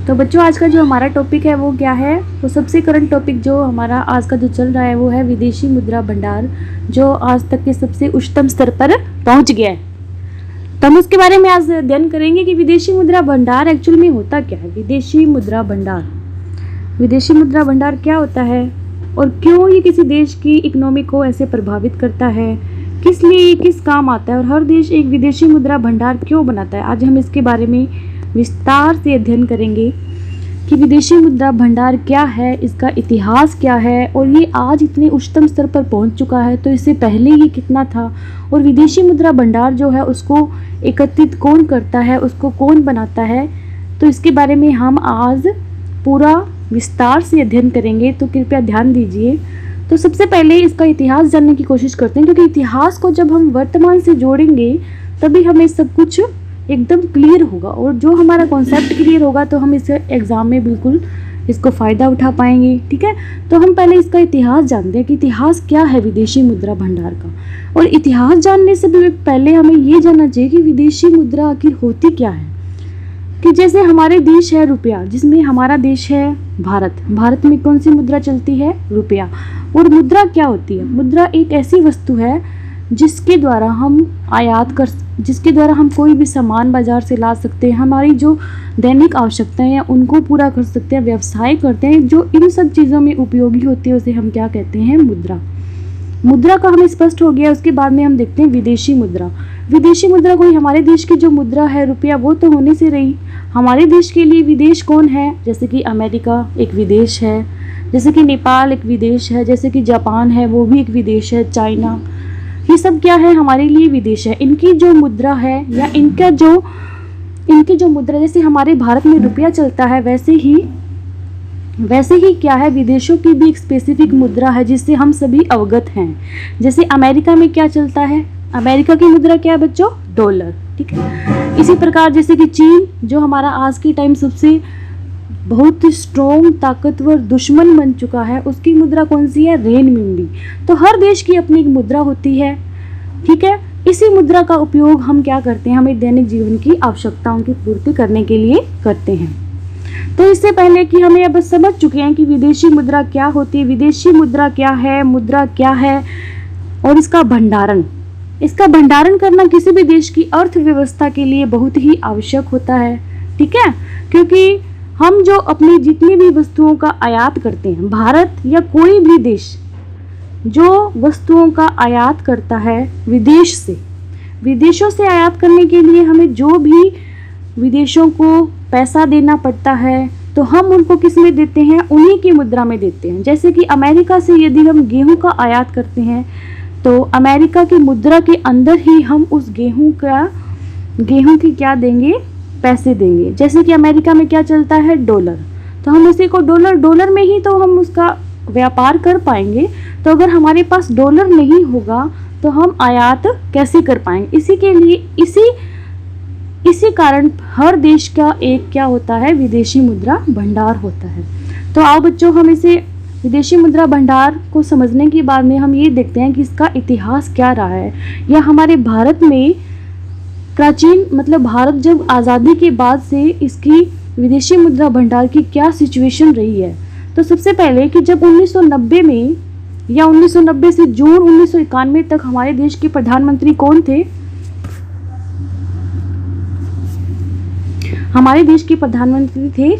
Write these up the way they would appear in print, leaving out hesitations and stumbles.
तो बच्चों आज का जो हमारा टॉपिक है वो क्या है, वो सबसे करंट टॉपिक जो हमारा आज का जो चल रहा है वो है विदेशी मुद्रा भंडार, जो आज तक के सबसे उच्चतम स्तर पर पहुंच गया है। तो हम उसके बारे में आज अध्ययन करेंगे कि विदेशी मुद्रा भंडार एक्चुअल में होता क्या है। विदेशी मुद्रा भंडार क्या होता है और क्यों ये किसी देश की इकोनॉमी को ऐसे प्रभावित करता है, किस लिए किस काम आता है और हर देश एक विदेशी मुद्रा भंडार क्यों बनाता है। आज हम इसके बारे में विस्तार से अध्ययन करेंगे कि विदेशी मुद्रा भंडार क्या है, इसका इतिहास क्या है और ये आज इतने उच्चतम स्तर पर पहुंच चुका है, तो इससे पहले ये कितना था और विदेशी मुद्रा भंडार जो है उसको एकत्रित कौन करता है, उसको कौन बनाता है। तो इसके बारे में हम आज पूरा विस्तार से अध्ययन करेंगे, तो कृपया ध्यान दीजिए। तो सबसे पहले इसका इतिहास जानने की कोशिश करते हैं, क्योंकि इतिहास को जब हम वर्तमान से जोड़ेंगे तभी हमें सब कुछ एकदम क्लियर होगा और जो हमारा कॉन्सेप्ट क्लियर होगा तो हम इस एग्ज़ाम में बिल्कुल इसको फ़ायदा उठा पाएंगे। ठीक है, तो हम पहले इसका इतिहास जानते हैं कि इतिहास क्या है विदेशी मुद्रा भंडार का। और इतिहास जानने से भी पहले हमें ये जानना चाहिए कि विदेशी मुद्रा आखिर होती क्या है। कि जैसे हमारे देश है रुपया, जिसमें हमारा देश है भारत में कौन सी मुद्रा चलती है, रुपया। और मुद्रा क्या होती है, मुद्रा एक ऐसी वस्तु है जिसके द्वारा हम कोई भी सामान बाजार से ला सकते हैं, हमारी जो दैनिक आवश्यकताएं हैं उनको पूरा कर सकते हैं, व्यवसाय करते हैं, जो इन सब चीज़ों में उपयोगी होती है उसे हम क्या कहते हैं, मुद्रा का हमें स्पष्ट हो गया। उसके बाद में हम देखते हैं विदेशी मुद्रा कोई हमारे देश की जो मुद्रा है रुपया वो तो होने से रही। हमारे देश के लिए विदेश कौन है, जैसे कि अमेरिका एक विदेश है, जैसे कि नेपाल एक विदेश है, जैसे कि जापान है वो भी एक विदेश है, चाइना, ये सब क्या है हमारे लिए विदेश है। इनकी जो मुद्रा है या इनकी जो मुद्रा, जैसे हमारे भारत में रुपया चलता है वैसे ही क्या है विदेशों की भी एक स्पेसिफिक मुद्रा है जिससे हम सभी अवगत हैं। जैसे अमेरिका में क्या चलता है, अमेरिका की मुद्रा क्या है बच्चों, डॉलर। ठीक है, इसी प्रकार जैसे कि चीन जो हमारा आज के टाइम सबसे बहुत स्ट्रॉन्ग ताकतवर दुश्मन बन चुका है, उसकी मुद्रा कौन सी है, रेनमिंबी। तो हर देश की अपनी एक मुद्रा होती है। ठीक है, इसी मुद्रा का उपयोग हम क्या करते हैं, हमें दैनिक जीवन की आवश्यकताओं की पूर्ति करने के लिए करते हैं। तो इससे पहले कि हमें अब समझ चुके हैं कि विदेशी मुद्रा क्या होती है, विदेशी मुद्रा क्या है, मुद्रा क्या है और इसका भंडारण करना किसी भी देश की अर्थव्यवस्था के लिए बहुत ही आवश्यक होता है। ठीक है, क्योंकि हम जो अपनी जितनी भी वस्तुओं का आयात करते हैं, भारत या कोई भी देश जो वस्तुओं का आयात करता है विदेशों से आयात करने के लिए हमें जो भी विदेशों को पैसा देना पड़ता है तो हम उनको किस में देते हैं, उन्हीं की मुद्रा में देते हैं। जैसे कि अमेरिका से यदि हम गेहूं का आयात करते हैं तो अमेरिका की मुद्रा के अंदर ही हम उस गेहूं की क्या देंगे, पैसे देंगे। जैसे कि अमेरिका में क्या चलता है, डॉलर, तो हम उसी को डॉलर में ही तो हम उसका व्यापार कर पाएंगे। तो अगर हमारे पास डॉलर नहीं होगा तो हम आयात कैसे कर पाएंगे। इसी कारण हर देश का एक क्या होता है, विदेशी मुद्रा भंडार होता है। तो आओ बच्चों हम इसे विदेशी मुद्रा भंडार को समझने के बाद में हम ये देखते हैं कि इसका इतिहास क्या रहा है, या हमारे भारत में प्राचीन भारत जब आज़ादी के बाद से इसकी विदेशी मुद्रा भंडार की क्या सिचुएशन रही है। तो सबसे पहले कि जब 1990 में या 1990 से जून 1991 तक हमारे देश के प्रधानमंत्री कौन थे, हमारे देश के प्रधानमंत्री थे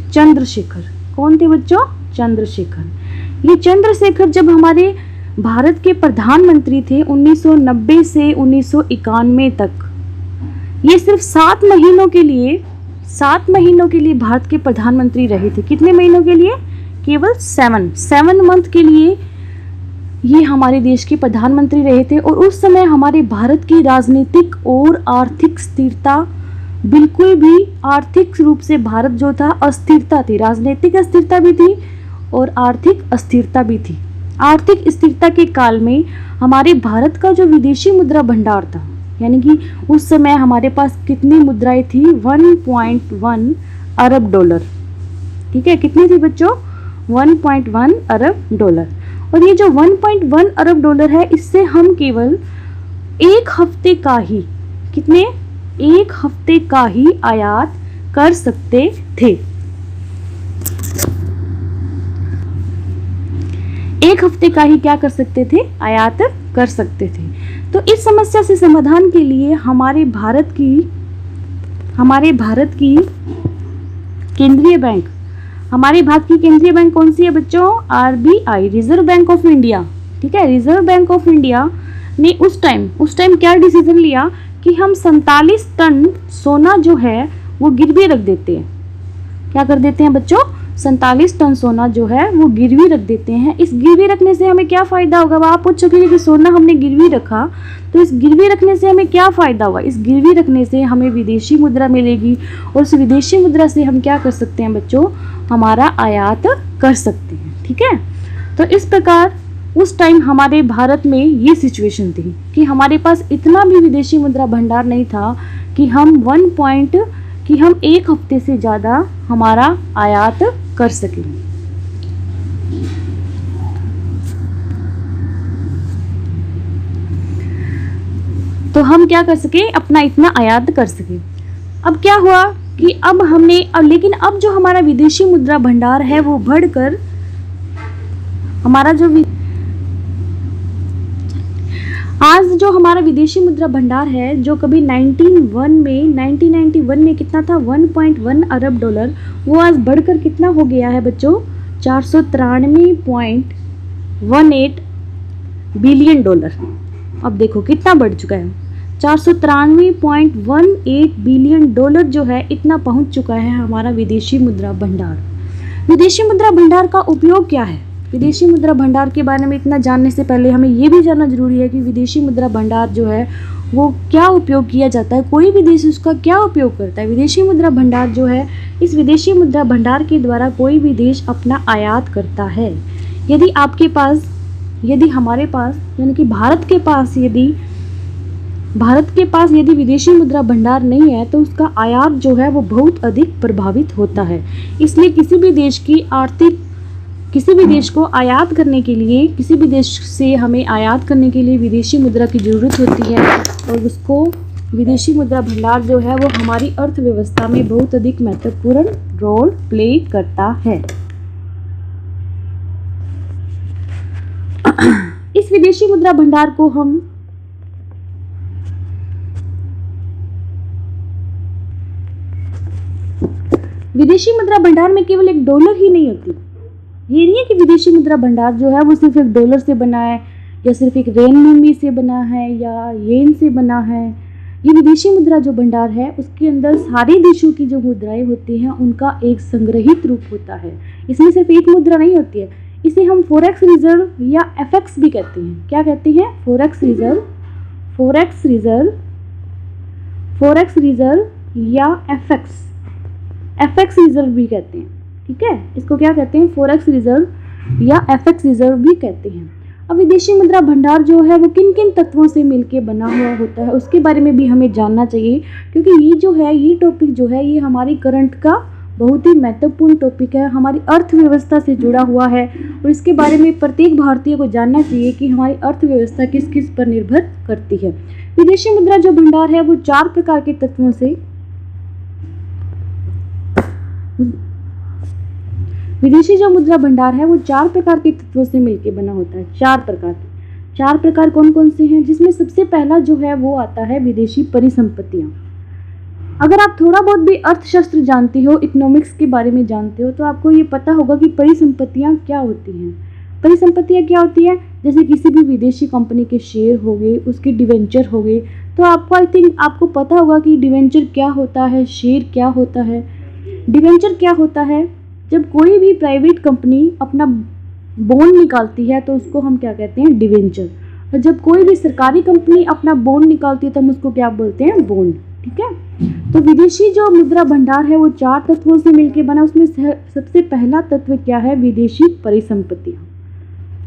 चंद्रशेखर। कौन थे बच्चों, चंद्रशेखर। ये चंद्रशेखर जब हमारे भारत के प्रधानमंत्री थे 1990 से 1991 तक, ये सिर्फ 7 महीनों के लिए भारत के प्रधानमंत्री रहे थे। कितने महीनों के लिए, केवल 7 मंथ के लिए ये हमारे देश के प्रधानमंत्री रहे थे। और उस समय हमारे भारत की राजनीतिक और आर्थिक स्थिरता बिल्कुल भी, आर्थिक रूप से भारत जो था अस्थिरता थी, राजनीतिक अस्थिरता भी थी और आर्थिक अस्थिरता भी थी। आर्थिक स्थिरता के काल में हमारे भारत का जो विदेशी मुद्रा भंडार था, यानी कि उस समय हमारे पास कितनी मुद्राएं थी, 1.1 अरब डॉलर। ठीक है, कितनी थी बच्चों, 1.1 अरब डॉलर। और ये जो 1.1 अरब डॉलर है, इससे हम केवल एक हफ्ते का ही आयात कर सकते थे। एक हफ्ते का ही क्या कर सकते थे, आयात कर सकते थे। तो इस समस्या से समाधान के लिए हमारे भारत की केंद्रीय बैंक, हमारे भारत की केंद्रीय बैंक कौन सी है बच्चों, RBI, reserve bank of India. ठीक है, रिजर्व बैंक ऑफ इंडिया ने उस टाइम क्या डिसीजन लिया कि हम 47 टन सोना जो है वो गिरवी रख देते हैं। क्या कर देते हैं बच्चों, 47 टन सोना जो है वो गिरवी रख देते हैं। इस गिरवी रखने से हमें क्या फ़ायदा होगा, आप पूछोगे कि सोना हमने गिरवी रखा तो इस गिरवी रखने से हमें क्या फ़ायदा होगा। इस गिरवी रखने से हमें विदेशी मुद्रा मिलेगी और उस विदेशी मुद्रा से हम क्या कर सकते हैं बच्चों, हमारा आयात कर सकते हैं। ठीक है, तो इस प्रकार उस टाइम हमारे भारत में ये सिचुएशन थी कि हमारे पास इतना भी विदेशी मुद्रा भंडार नहीं था कि हम एक हफ्ते से ज़्यादा हमारा आयात कर सकें। तो हम क्या कर सके, अपना इतना आयात कर सके। अब क्या हुआ कि लेकिन अब जो हमारा विदेशी मुद्रा भंडार है वो बढ़कर हमारा आज जो हमारा विदेशी मुद्रा भंडार है जो कभी 1991 में कितना था, 1.1 अरब डॉलर, वो आज बढ़कर कितना हो गया है बच्चों, 493.18 बिलियन डॉलर। अब देखो कितना बढ़ चुका है, 493.18 बिलियन डॉलर जो है इतना पहुंच चुका है हमारा विदेशी मुद्रा भंडार। विदेशी मुद्रा भंडार का उपयोग क्या है, विदेशी मुद्रा भंडार के बारे में इतना जानने से पहले हमें ये भी जानना जरूरी है कि विदेशी मुद्रा भंडार जो है वो क्या उपयोग किया जाता है, कोई भी देश उसका क्या उपयोग करता है। विदेशी मुद्रा भंडार जो है, इस विदेशी मुद्रा भंडार के द्वारा कोई भी देश अपना आयात करता है। यदि हमारे पास यानी कि भारत के पास यदि विदेशी मुद्रा भंडार नहीं है तो उसका आयात जो है वो बहुत अधिक प्रभावित होता है। इसलिए किसी भी देश को आयात करने के लिए, किसी भी देश से हमें आयात करने के लिए विदेशी मुद्रा की ज़रूरत होती है और उसको विदेशी मुद्रा भंडार जो है वो हमारी अर्थव्यवस्था में बहुत अधिक महत्वपूर्ण रोल प्ले करता है। इस विदेशी मुद्रा भंडार को हम विदेशी मुद्रा भंडार में केवल एक डॉलर ही नहीं होती। ये नहीं है कि विदेशी मुद्रा भंडार जो है वो सिर्फ एक डॉलर से बना है या सिर्फ एक रेनमिनबी से बना है या येन से बना है। ये विदेशी मुद्रा जो भंडार है उसके अंदर सारे देशों की जो मुद्राएं होती हैं उनका एक संग्रहित रूप होता है। इसमें सिर्फ एक मुद्रा नहीं होती है। इसे हम फॉरेक्स रिजर्व या एफएक्स भी कहते हैं। क्या कहते हैं, फॉरेक्स रिजर्व या एफएक्स रिजर्व भी कहते हैं। ठीक है, इसको क्या कहते हैं, फॉरेक्स रिजर्व या एफएक्स रिजर्व भी कहते हैं। अब विदेशी मुद्रा भंडार जो है वो किन किन तत्वों से मिलकर बना हुआ होता है उसके बारे में भी हमें जानना चाहिए, क्योंकि ये टॉपिक जो है ये हमारी करंट का बहुत ही महत्वपूर्ण टॉपिक है, हमारी अर्थव्यवस्था से जुड़ा हुआ है और इसके बारे में प्रत्येक भारतीय को जानना चाहिए कि हमारी अर्थव्यवस्था किस किस पर निर्भर करती है। विदेशी मुद्रा जो भंडार है वो 4 प्रकार के तत्वों से विदेशी जो मुद्रा भंडार है वो 4 प्रकार के तत्वों से मिलकर बना होता है। 4 प्रकार कौन कौन से हैं, जिसमें सबसे पहला जो है वो आता है विदेशी परिसंपत्तियां। अगर आप थोड़ा बहुत भी अर्थशास्त्र जानते हो, इकोनॉमिक्स के बारे में जानते हो, तो आपको ये पता होगा कि परिसंपत्तियां क्या होती हैं। परिसंपत्तियां क्या होती है, जैसे किसी भी विदेशी कंपनी के शेयर हो गए, उसके डिवेंचर हो गए। तो आपको पता होगा कि डिवेंचर क्या होता है, शेयर क्या होता है। डिवेंचर क्या होता है, जब कोई भी प्राइवेट कंपनी अपना बॉन्ड निकालती है तो उसको हम क्या कहते हैं, डिवेंचर। और जब कोई भी सरकारी कंपनी अपना बॉन्ड निकालती है तो हम उसको क्या बोलते हैं, बॉन्ड। ठीक है, तो विदेशी जो मुद्रा भंडार है वो 4 तत्वों से मिलकर बना। उसमें सबसे पहला तत्व क्या है, विदेशी परिसंपत्तियां।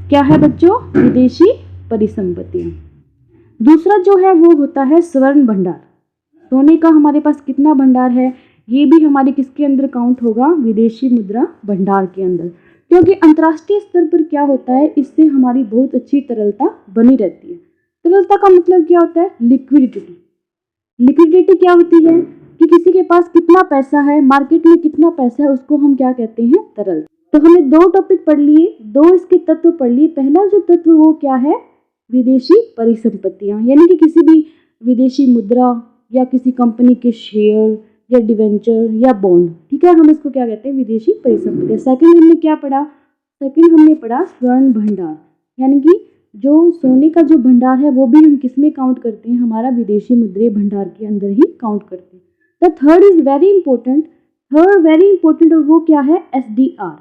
क्या है बच्चों, विदेशी परिसंपत्तियां। दूसरा जो है वो होता है स्वर्ण भंडार। सोने का हमारे पास कितना भंडार है, ये भी हमारे किसके अंदर काउंट होगा, विदेशी मुद्रा भंडार के अंदर। क्योंकि अंतर्राष्ट्रीय स्तर पर क्या होता है, इससे हमारी बहुत अच्छी तरलता बनी रहती है। तरलता का मतलब क्या होता है, लिक्विडिटी। लिक्विडिटी क्या होती है कि किसी के पास कितना पैसा है, मार्केट में कितना पैसा है, उसको हम क्या कहते हैं, तरल। तो हमने 2 टॉपिक पढ़ लिए, 2 इसके तत्व पढ़ लिए। पहला जो तत्व वो क्या है, विदेशी परिसंपत्तियां, यानी कि किसी भी विदेशी मुद्रा या किसी कंपनी के शेयर या डिवेंचर या बॉन्ड, ठीक है, हम इसको क्या कहते हैं, विदेशी परिसंपत्तियां। सेकंड हमने क्या पढ़ा, सेकंड हमने पढ़ा स्वर्ण भंडार, यानी कि जो सोने का जो भंडार है वो भी हम किस में काउंट करते हैं, हमारा विदेशी मुद्रा भंडार के अंदर ही काउंट करते हैं। The third is very important, third very important, और वो क्या है, SDR।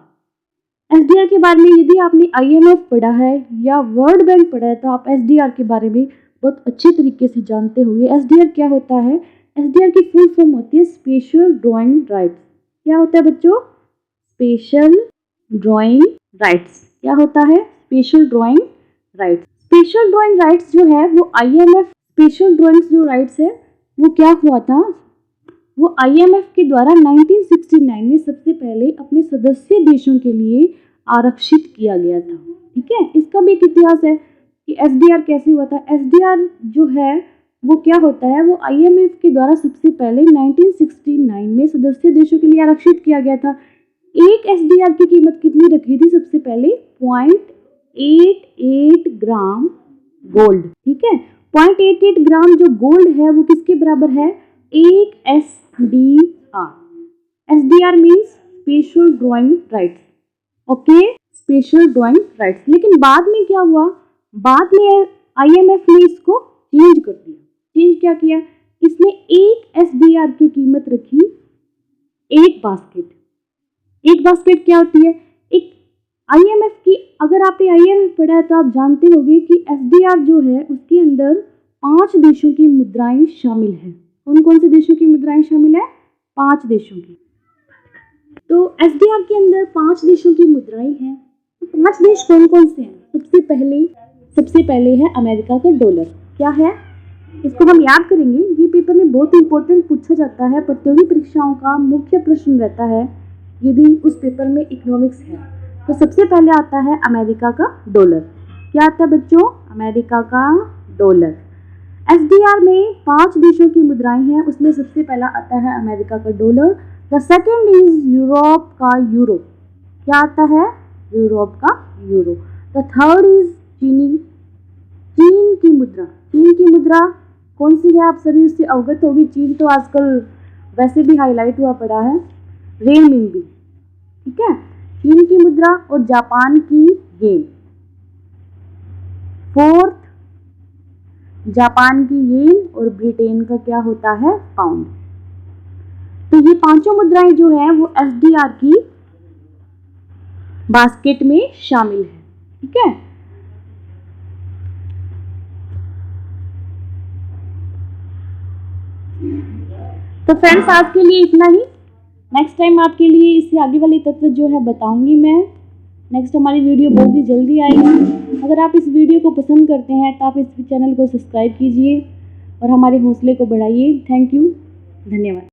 SDR के बारे में यदि आपने IMF पढ़ा है या वर्ल्ड बैंक पढ़ा है तो आप SDR के बारे में बहुत अच्छे तरीके से जानते होंगे। SDR क्या होता है, SDR की फुल फॉर्म होती है स्पेशल ड्राइंग राइट्स। क्या होता है बच्चों, स्पेशल ड्राइंग राइट्स। क्या होता है, special drawing rights. Special drawing rights जो है वो IMF, स्पेशल ड्राइंग्स जो राइट्स है वो क्या हुआ था, वो IMF के द्वारा 1969 में सबसे पहले अपने सदस्य देशों के लिए आरक्षित किया गया था। ठीक है, इसका भी एक इतिहास है कि SDR कैसे हुआ था। SDR जो है वो क्या होता है, वो IMF के द्वारा सबसे पहले 1969 में सदस्य देशों के लिए आरक्षित किया गया था। एक SDR की कीमत कितनी रखी थी, सबसे पहले 0.88 ग्राम गोल्ड। ठीक है, 0.88 ग्राम जो गोल्ड है वो किसके बराबर है, 1 SDR। SDR means special drawing rights. Okay, special drawing rights. लेकिन बाद में क्या हुआ, बाद में IMF ने इसको चेंज कर दिया। चेंज क्या किया, इसने 1 SDR की कीमत रखी एक बास्केट। एक बास्केट क्या होती है, एक IMF की, अगर आपने IMF पढ़ा है तो आप जानते होंगे कि SDR जो है उसके अंदर 5 देशों की मुद्राएं शामिल है। कौन कौन से देशों की मुद्राएं शामिल है, 5 देशों की। तो SDR के अंदर 5 देशों की मुद्राएं हैं। तो 5 देश कौन कौन से हैं, सबसे पहले है अमेरिका का डॉलर। क्या है, इसको हम याद करेंगे, ये पेपर में बहुत इंपॉर्टेंट पूछा जाता है, प्रतियोगी परीक्षाओं का मुख्य प्रश्न रहता है यदि उस पेपर में इकोनॉमिक्स है। तो सबसे पहले आता है अमेरिका का डॉलर। क्या आता है बच्चों, अमेरिका का डॉलर। SDR में 5 देशों की मुद्राएं हैं, उसमें सबसे पहला आता है अमेरिका का dollar. The second is Europe का यूरो। क्या आता है, यूरोप का यूरो। द थर्ड इज चीन की मुद्रा। चीन की मुद्रा कौन सी है, आप सभी उससे अवगत होगी। चीन तो आजकल वैसे भी हाईलाइट हुआ पड़ा है, रेनमिनबी। ठीक है, चीन की मुद्रा और जापान की येन। फोर्थ जापान की येन और ब्रिटेन का क्या होता है, पाउंड। तो ये 5 मुद्राएं जो है वो SDR की बास्केट में शामिल है। ठीक है, तो फ्रेंड्स आज के लिए इतना ही। नेक्स्ट टाइम आपके लिए इससे आगे वाले तत्व जो है बताऊंगी मैं। नेक्स्ट हमारी वीडियो बहुत ही जल्दी आएगी। अगर आप इस वीडियो को पसंद करते हैं तो आप इस चैनल को सब्सक्राइब कीजिए और हमारे हौसले को बढ़ाइए। थैंक यू, धन्यवाद।